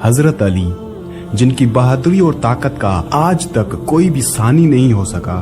हजरत अली, जिनकी बहादुरी और ताकत का आज तक कोई भी सानी नहीं हो सका।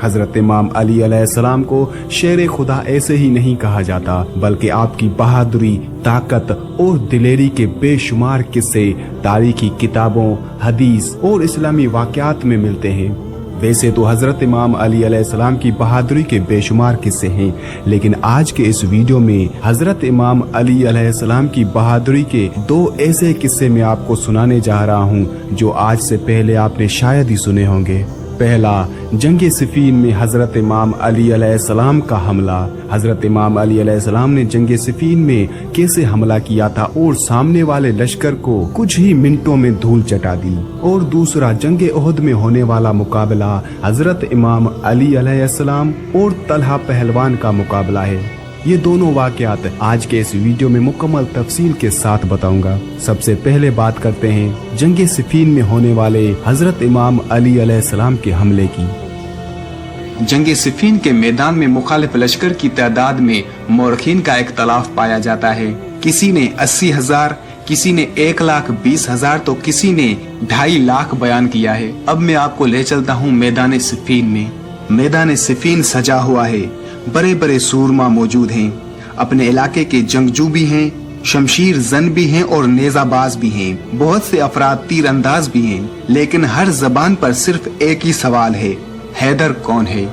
हजरत इमाम अली अलैहिस्सलाम को शेर खुदा ऐसे ही नहीं कहा जाता, बल्कि आपकी बहादुरी, ताकत और दिलेरी के बेशुमार किस्से तारीखी किताबों, हदीस और इस्लामी वाक़यात में मिलते हैं। वैसे तो हजरत इमाम अली अलैहिस्सलाम की बहादुरी के बेशुमार किस्से हैं, लेकिन आज के इस वीडियो में हजरत इमाम अली अलैहिस्सलाम की बहादुरी के दो ऐसे किस्से मैं आपको सुनाने जा रहा हूं जो आज से पहले आपने शायद ही सुने होंगे। पहला, जंगे सिफीन में हजरत इमाम अली अलैहिस्सलाम का हमला। हजरत इमाम अली अलैहिस्सलाम ने जंगे सिफीन में कैसे हमला किया था और सामने वाले लश्कर को कुछ ही मिनटों में धूल चटा दी। और दूसरा, जंगे ओहद में होने वाला मुकाबला हजरत इमाम अली अलैहिस्सलाम और तलहा पहलवान का मुकाबला है। ये दोनों वाक़यात आज के इस वीडियो में मुकम्मल तफसील के साथ बताऊंगा। सबसे पहले बात करते हैं जंगे सिफीन में होने वाले हजरत इमाम अली अलैहिस्सलाम के हमले की। जंगे सिफीन के मैदान में मुखालिफ लश्कर की तादाद में मोरखीन का इख्तलाफ पाया जाता है। किसी ने 80,000, किसी ने 1,20,000 तो किसी ने 2.5 लाख बयान किया है। अब मैं आपको ले चलता हूँ मैदान सिफीन में। मैदान सिफीन सजा हुआ है, बड़े बड़े सूरमा मौजूद हैं, अपने इलाके के जंगजू भी हैं, शमशीर जन भी हैं और नेजाबाज भी हैं। बहुत से अफराद तीर अंदाज भी हैं, लेकिन हर जबान पर सिर्फ एक ही सवाल है, हैदर कौन है?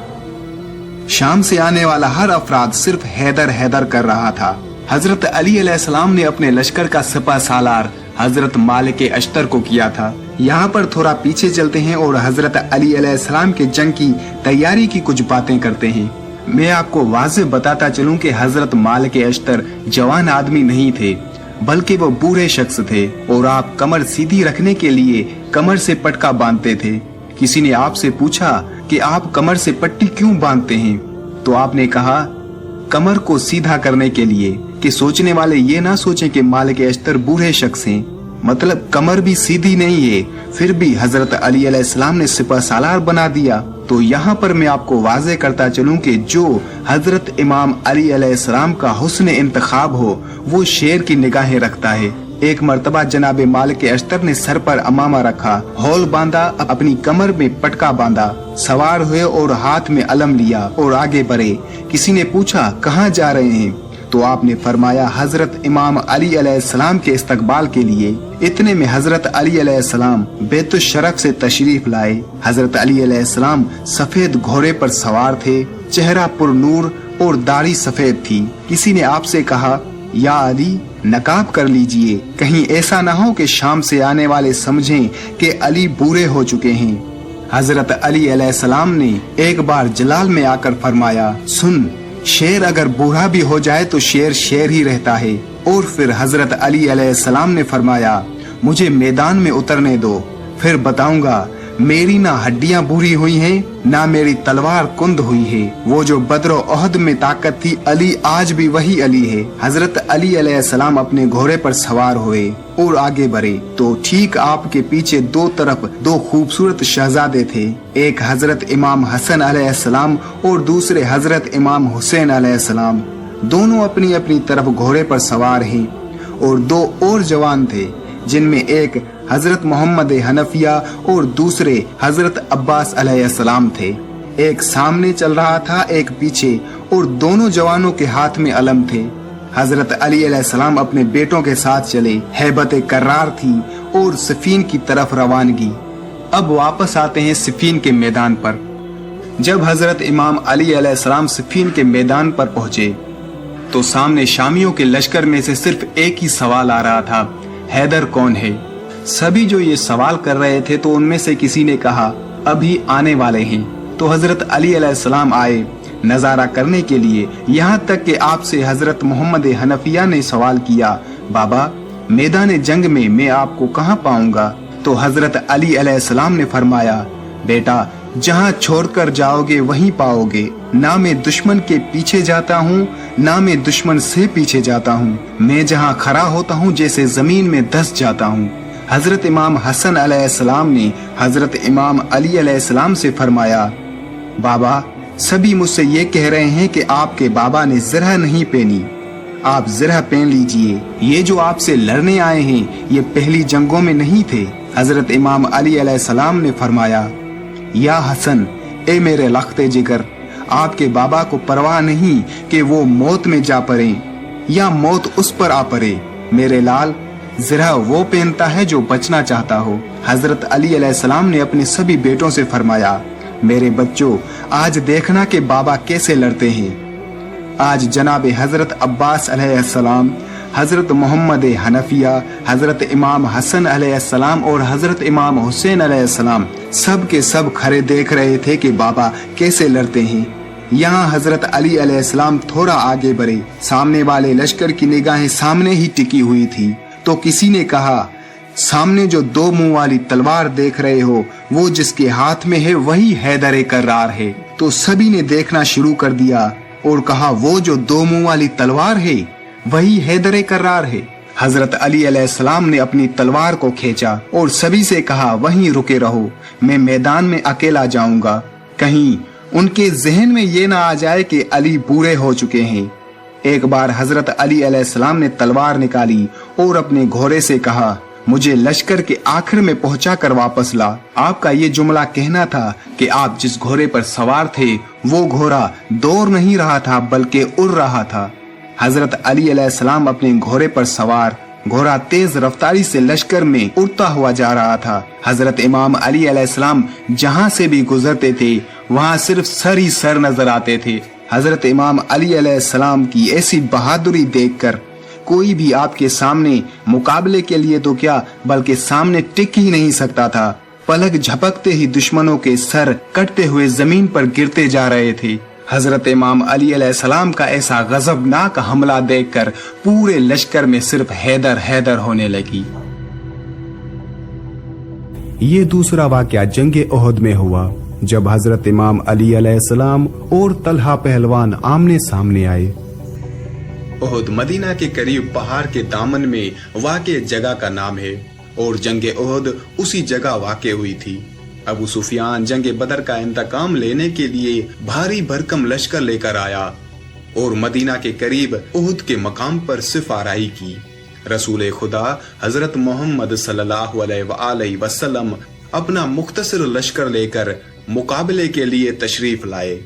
शाम से आने वाला हर अफराद सिर्फ हैदर हैदर कर रहा था। हजरत अली अलैहिस्सलाम ने अपने लश्कर का सिपा सालार हजरत मालिक अश्तर को किया था। यहाँ पर थोड़ा पीछे चलते हैं और हजरत अली अलैहिस्सलाम के जंग की तैयारी की कुछ बातें करते हैं। मैं आपको वाज़ेह बताता चलूं कि हजरत मालिक अश्तर जवान आदमी नहीं थे, बल्कि वो बूढ़े शख्स थे और आप कमर सीधी रखने के लिए कमर से पटका बांधते थे। किसी ने आपसे पूछा कि आप कमर से पट्टी क्यों बांधते हैं, तो आपने कहा कमर को सीधा करने के लिए, कि सोचने वाले ये ना सोचें कि मालिक अश्तर बूढ़े शख्स हैं, मतलब कमर भी सीधी नहीं है, फिर भी हजरत अली अलैहिस्सलाम ने सिपह सालार बना दिया। तो यहाँ पर मैं आपको वाज़ेह करता चलूं कि जो हजरत इमाम अली अलैहिस्सलाम का हुस्न इंतखाब हो वो शेर की निगाहें रखता है। एक मर्तबा जनाब मालिक अश्तर ने सर पर अमामा रखा, हौल बांधा, अपनी कमर में पटका बांधा, सवार हुए और हाथ में अलम लिया और आगे बढ़े। किसी ने पूछा कहाँ जा रहे हैं, तो आपने फरमाया हजरत इमाम अली अलैहिस्सलाम के इस्तकबाल के लिए। इतने में हजरत अली अलैहिस्सलाम बैतुश शरफ से तशरीफ लाए। हजरत अली अलैहिस्सलाम सफेद घोड़े पर सवार थे, चेहरा पुरनूर और दाढ़ी सफेद थी। किसी ने आपसे कहा या अली नकाब कर लीजिए, कहीं ऐसा न हो कि शाम से आने वाले समझें कि अली बूढ़े हो चुके हैं। हजरत अली अलैहिस्सलाम ने एक बार जलाल में आकर फरमाया सुन, शेर अगर बूढ़ा भी हो जाए तो शेर शेर ही रहता है। और फिर हजरत अली अलैहिस्सलाम ने फरमाया मुझे मैदान में उतरने दो, फिर बताऊंगा मेरी ना हड्डियां बूढ़ी हुई हैं, ना मेरी तलवार कुंद हुई है। वो जो बद्र ओहद में ताकत थी, अली आज भी वही अली है। हजरत अली अलैहिस्सलाम अपने घोड़े पर सवार हुए और आगे बढ़े तो ठीक आपके पीछे दो तरफ दो खूबसूरत शहजादे थे। एक हजरत इमाम हसन अलैहिस्सलाम और दूसरे हजरत इमाम हुसैन अलैहिस्सलाम। दोनों अपनी अपनी तरफ घोड़े पर सवार हैं और दो और जवान थे, जिनमें एक हजरत मोहम्मद हनफिया और दूसरे हजरत अब्बास अलैहिस्सलाम थे। एक सामने चल रहा था, एक पीछे, और दोनों जवानों के हाथ में अलम थे। हजरत अली अलैहिस्सलाम अपने बेटों के साथ चले, हैबत करार थी और सिफीन की तरफ रवानगी। अब वापस आते हैं सिफीन के मैदान पर। जब हजरत इमाम अली अलैहिस्सलाम सिफीन के मैदान पर पहुंचे तो सामने शामियों के लश्कर में से सिर्फ एक ही सवाल आ रहा था, हैदर कौन है? सभी जो ये सवाल कर रहे थे तो उनमें से किसी ने कहा अभी आने वाले हैं। तो हजरत अली अलैहिस्सलाम आए नजारा करने के लिए। यहाँ तक कि आपसे हजरत मोहम्मद हनफिया ने सवाल किया, बाबा मैदान जंग में मैं आपको कहाँ पाऊंगा? तो हजरत अली अलैहिस्सलाम ने फरमाया, बेटा जहाँ छोड़कर जाओगे वहीं पाओगे। ना मैं दुश्मन के पीछे जाता हूँ, ना मैं दुश्मन से पीछे जाता हूँ। मैं जहाँ खड़ा होता हूँ जैसे जमीन में धंस जाता हूँ। हजरत इमाम हसन अलैहिस्सलाम ने हजरत इमाम अली अलैहिस्सलाम से फरमाया, बाबा सभी मुझसे ये कह रहे हैं कि आपके बाबा ने जरा नहीं पहनी। आप ज़रा पहन लीजिए, ये जो आपसे लड़ने आए हैं ये पहली जंगों में नहीं थे। हजरत इमाम अली अलैहिस्सलाम ने फरमाया, या हसन, ए मेरे लख्ते जिगर, आपके बाबा को परवाह नहीं कि वो मौत में जा पड़े या मौत उस पर आ पड़े। मेरे लाल, जरा वो पहनता है जो बचना चाहता हो। हजरत अली अलैहिस्सलाम ने अपने सभी बेटों से फरमाया, मेरे बच्चों, आज देखना कि बाबा कैसे लड़ते हैं। आज जनाब हजरत अब्बास अलैहिस्सलाम, हजरत मोहम्मद हनफिया, हजरत इमाम हसन अलैहिस्सलाम और हजरत इमाम हुसैन अलैहिस्सलाम सब के सब खड़े देख रहे थे कि बाबा कैसे लड़ते हैं। यहाँ हजरत अली अलैहिस्सलाम थोड़ा आगे बढ़े। सामने वाले लश्कर की निगाहें सामने ही टिकी हुई थी तो किसी ने कहा, सामने जो दो मुंह वाली तलवार देख रहे हो वो जिसके हाथ में है वही हैदर कर्रार है। तो सभी ने देखना शुरू कर दिया और कहा, वो जो दो मुंह वाली तलवार है वही हैदर कर्रार है। हजरत अली अलैहिस्सलाम ने अपनी तलवार को खींचा और सभी से कहा, वहीं रुके रहो, मैं मैदान में अकेला जाऊंगा। कहीं उनके जहन में ये ना आ जाए कि अली बूढ़े हो चुके हैं। एक बार हजरत अली अलैहिस्सलाम ने तलवार निकाली और अपने घोड़े से कहा, मुझे लश्कर के आखिर में पहुंचा कर वापस ला। आपका ये जुमला कहना था कि आप जिस घोड़े पर सवार थे वो घोड़ा दौड़ नहीं रहा था बल्कि उड़ रहा था। हजरत अली अलैहिस्सलाम अपने घोड़े पर सवार, घोड़ा तेज रफ्तारी से लश्कर में उड़ता हुआ जा रहा था। हजरत इमाम अली अलैहिस्सलाम जहाँ से भी गुजरते थे वहाँ सिर्फ सर ही सर नजर आते थे। हजरत इमाम अली अलैहिस्सलाम की ऐसी बहादुरी देखकर कोई भी आपके सामने मुकाबले के लिए तो क्या बल्कि सामने टिक ही नहीं सकता था। पलक झपकते ही दुश्मनों के सर कटते हुए जमीन पर गिरते जा रहे थे। हजरत इमाम अली अलैहिस्सलाम का ऐसा गजबनाक हमला देखकर पूरे लश्कर में सिर्फ हैदर हैदर होने लगी। ये दूसरा वाकया जंगे ओहद में हुआ जब हजरत इमाम अली अलैहिस्सलाम और तलहा पहलवान आमने सामने आए। ओहद मदीना के करीब पहाड़ के दामन में वाक़े जगह का नाम है और जंगे ओहद उसी जगह वाक़े हुई थी। अबू सुफियान जंगे बदर का इंतकाम लेने के लिए भारी भरकम लश्कर लेकर आया और मदीना के करीब ओहद के मकाम पर सिफाराई की। रसूल खुदा हजरत मोहम्मद सल्लल्लाहु अलैहि वसल्लम अपना मुख्तसर लश्कर लेकर मुकाबले के लिए तशरीफ लाए।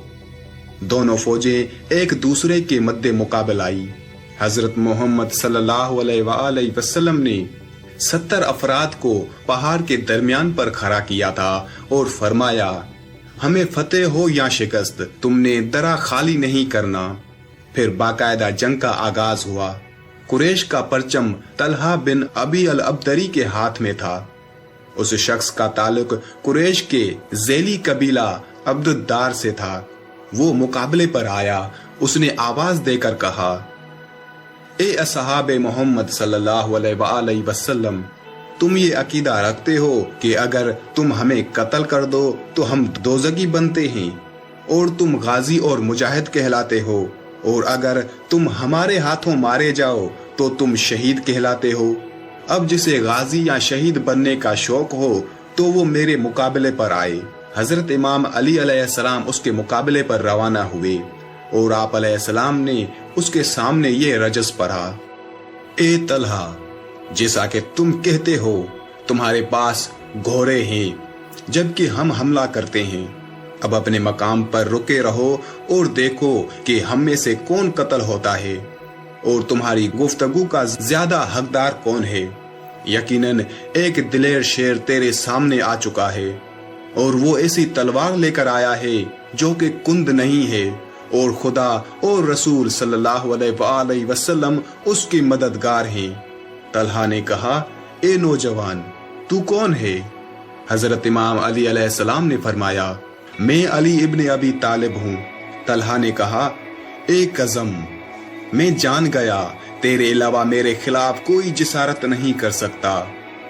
दोनों फौजें एक दूसरे के मद्दे मुकाबला आई। हजरत मोहम्मद सल्लल्लाहु अलैहि वसल्लम ने 70 अफराद को पहाड़ के दरमियान पर खड़ा किया था और फरमाया, हमें फतेह हो या शिकस्त, तुमने दरा खाली नहीं करना। फिर बाकायदा जंग का आगाज हुआ। कुरैश का परचम तलहा बिन अबी अल अब्दरी के हाथ में था। उस शख्स का ताल्लुक कुरैश के ज़ैली कबीला अब्दुद्दार से था। वो मुकाबले पर आया। उसने आवाज देकर कहा, ए असहाबे मोहम्मद सल्लल्लाहु अलैहि वसल्लम, तुम ये अकीदा रखते हो कि अगर तुम हमें कत्ल कर दो तो हम दोज़गी बनते हैं और तुम गाजी और मुजाहिद कहलाते हो, और अगर तुम हमारे हाथों मारे जाओ तो तुम शहीद कहलाते हो। अब जिसे गाजी या शहीद बनने का शौक हो तो वो मेरे मुकाबले पर आए। हजरत इमाम अली अलैहिस्सलाम उसके मुकाबले पर रवाना हुए और आप अलैहिस्सलाम ने उसके सामने ये रजस पढ़ा, ए तलहा, जैसा कि तुम कहते हो तुम्हारे पास घोड़े हैं जबकि हम हमला करते हैं। अब अपने मकाम पर रुके रहो और देखो कि हम में से कौन कत्ल होता है और तुम्हारी गुफ्तगू का ज्यादा हकदार कौन है। यकीनन एक दिलेर शेर तेरे सामने आ चुका है और वो ऐसी तलवार लेकर आया है जो कि कुंद नहीं है, और खुदा और रसूल सल्लल्लाहु अलैहि वसल्लम उसकी मददगार हैं। तलहा ने कहा, ए नौजवान, तू कौन है? हजरत इमाम अली अलैहिस्सलाम ने फरमाया, मैं अली इब्न अबी तालिब हूँ। तलहा ने कहा, ए कज़म, मैं जान गया तेरे अलावा मेरे खिलाफ कोई जिसारत नहीं कर सकता।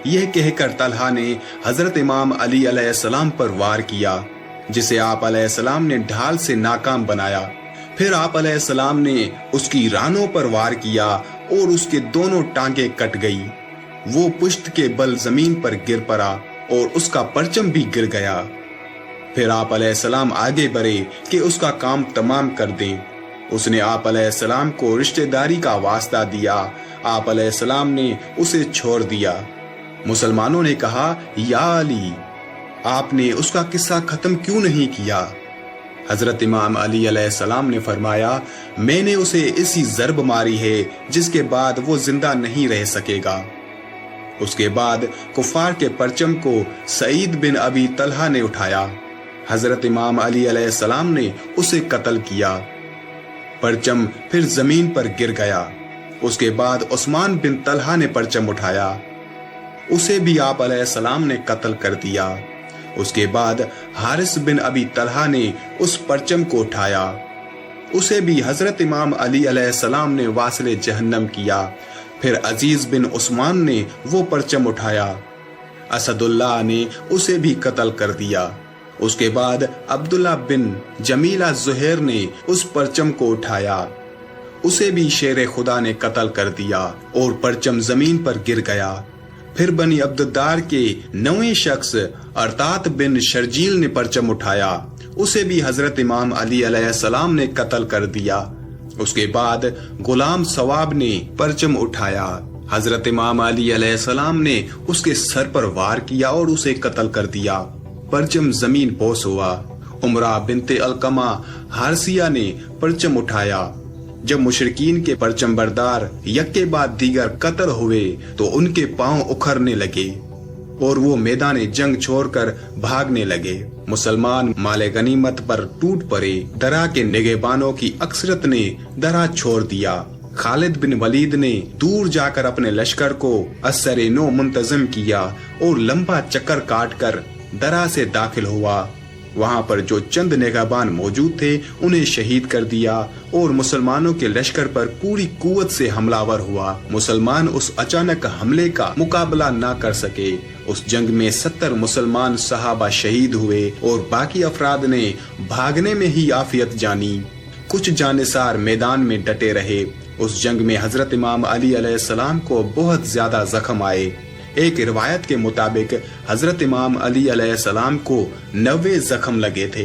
यह कहकर तलहा ने हजरत इमाम अली अलैहिस्सलाम पर वार किया, जिसे आप अलैहिस्सलाम ने ढाल से नाकाम बनाया। फिर आप अलैहिस्सलाम ने उसकी रानों पर वार किया और उसके दोनों टांगे कट गई। वो पुश्त के बल जमीन पर गिर पड़ा और उसका परचम भी गिर गया। फिर आप अलैहिस्सलाम आगे बढ़े कि उसका काम तमाम कर दें उसने आप अलैहिस्सलाम को रिश्तेदारी का वास्ता दिया। आप अलैहिस्सलाम ने उसे छोड़ दिया। मुसलमानों ने कहा, या अली, आपने उसका किस्सा खत्म क्यों नहीं किया? हजरत इमाम अली अलैहिस्सलाम ने फरमाया, मैंने उसे ऐसी ज़रब मारी है जिसके बाद वो जिंदा नहीं रह सकेगा। उसके बाद कुफार के परचम को सईद बिन अबी तलहा ने उठाया। हजरत इमाम अली अलैहिस्सलाम ने उसे कत्ल किया। परचम फिर जमीन पर गिर गया। उसके बाद उस्मान बिन तलहा ने परचम उठाया, उसे भी आप अलैहिस्सलाम ने कत्ल कर दिया। उसके बाद हारिस बिन अबी तलहा ने उस परचम को उठाया, उसे भी हजरत इमाम अली अलैहिस्सलाम ने वासिले जहन्नम किया। फिर अजीज बिन उस्मान ने वो परचम उठाया, असदुल्लाह ने उसे भी कत्ल कर दिया। उसके बाद अब्दुल्ला बिन जमीला ज़ुहैर ने उस परचम को उठाया, उसे भी शेर खुदा ने कत्ल कर दिया और परचम जमीन पर गिर गया। फिर बनी अब्दुद्दार के 9वें शख्स अरतात बिन शर्जील ने परचम उठाया, उसे भी हजरत इमाम अली अलैहिस्सलाम ने कत्ल कर दिया। उसके बाद गुलाम सवाब ने परचम उठाया, हजरत इमाम अली अलैहिस्सलाम ने उसके सर पर वार किया और उसे कत्ल कर दिया। परचम जमीन पोस हुआ। उमरा बिनते अलकमा हारसिया ने परचम उठाया। जब मुशरिकीन के परचम बरदार यक्के बाद दीगर कत्ल हुए तो उनके पांव उखड़ने लगे और वो मैदान जंग छोड़कर भागने लगे। मुसलमान माले गनीमत पर टूट पड़े। दरा के निगहबानों की अक्सरत ने दरा छोड़ दिया। खालिद बिन वलीद ने दूर जाकर अपने लश्कर को असरे नो मुंतजम किया और लंबा चक्कर काटकर दरा से दाखिल हुआ। वहां पर जो चंद निगहबान मौजूद थे उन्हें शहीद कर दिया और मुसलमानों के लश्कर पर पूरी कुव्वत से हमलावर हुआ। मुसलमान उस अचानक हमले का मुकाबला न कर सके। उस जंग में 70 मुसलमान सहाबा शहीद हुए और बाकी अफराद ने भागने में ही आफियत जानी। कुछ जानिसार मैदान में डटे रहे। उस जंग में हजरत इमाम अली अलैहिस्सलाम को बहुत ज्यादा जख्म आए। एक रिवायत के मुताबिक हजरत इमाम अली अलैहिस्सलाम को 90 जख्म लगे थे।